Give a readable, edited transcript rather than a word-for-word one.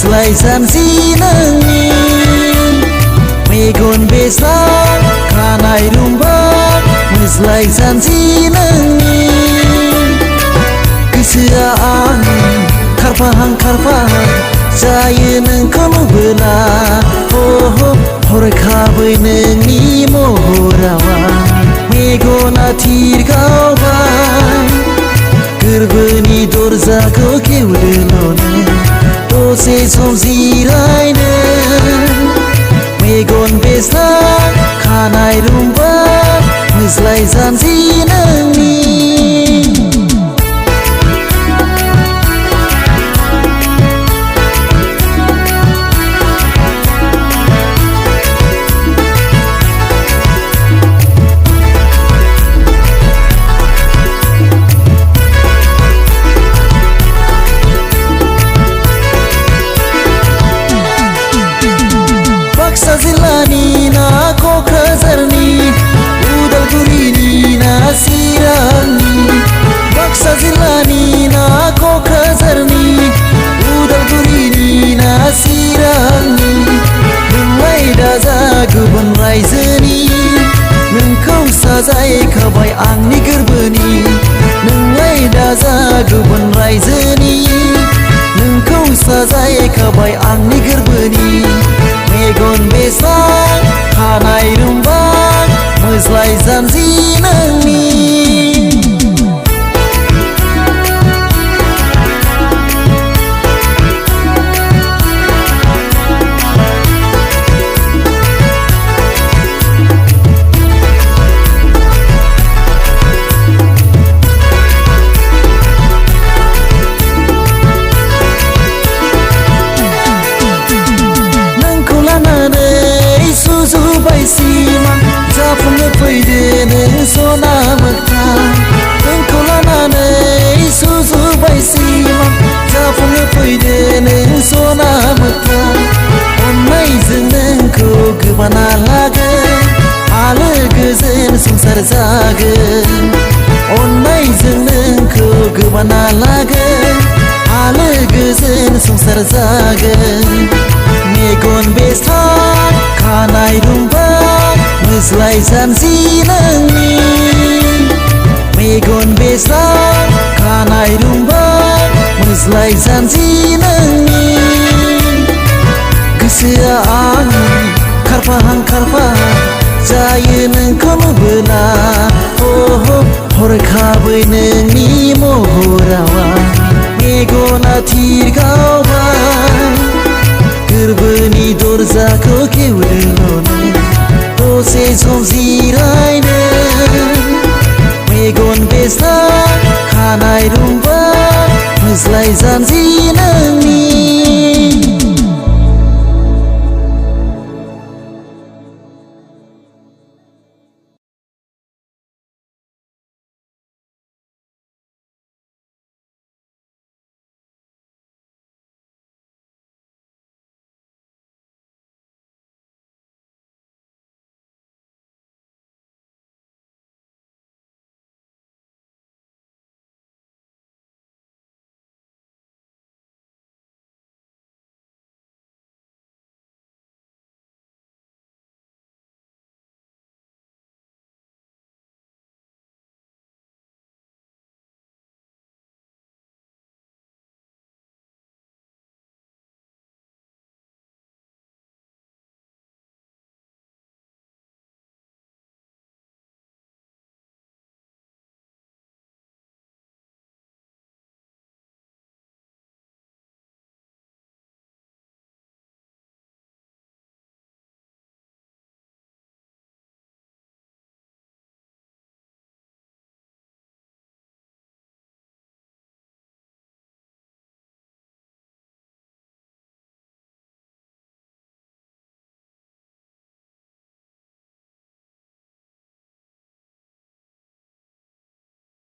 मोज्लाय जानजि नोंनि मेगन बेसां खानाय रुम्बां मोज्लाय जानजि नोंनि गोसोआ आंनि खारफाहां खारफाहां जायो नोंखौ नुबोला हरखाबै नोंनि महराव मेगना थिरगावबाय गोरबोनि दरजाखौ खेवदोल'नो दसे सम जिरायनो मेगन बेसां खानाय रुम्बां मोज्लाय जानजि नोंनि बाक्सा जिल्लानि ना क'क्राझारनि उदालगुरिनि ना चिरांनि बाक्सा जिल्लानि ना क'क्राझारनि उदालगुरिनि ना चिरांनि नोंलाय दाजा गुबुन रायजोनि नोंखौ साजायखाबाय आंनि गोरबोनि नोंलाय दाजा गुबुन रायजोनि नोंखौ साजायखाबाय आंनि गोरबोनि मेगन बेसां खानाय रुम्बां मोज्लाय जानजि नोंनि सुजुबाय सिमां जाफुंनो फैदो नों सना मोगथां नोंखौ लानानै सुजुबाय सिमां जाफुंनो फैदो नों सना मोगथां अननायजों नोंखौ गोबाना लागोन आलो गोजोन संसार जागोन अननायजों नोंखौ गोबाना लागोन आलो गोजोन संसार जागोन मेगन बेसां खानाय रुम्बां मोज्लाय जानजि नोंनि मेगन बेसां खानाय रुम्बां मोज्लाय जानजि नोंनि गोसोआ आंनि खारफाहां खारफाहां जायो नोंखौ नुबोला हरखाबै नोंनि महराव मेगना थिरगावबाय गोरबोनि दरजाखौ खेवदोल'नो दसे सम जिरायनो मेगन बेसां खानाय रुम्बां मोज्लाय जानजि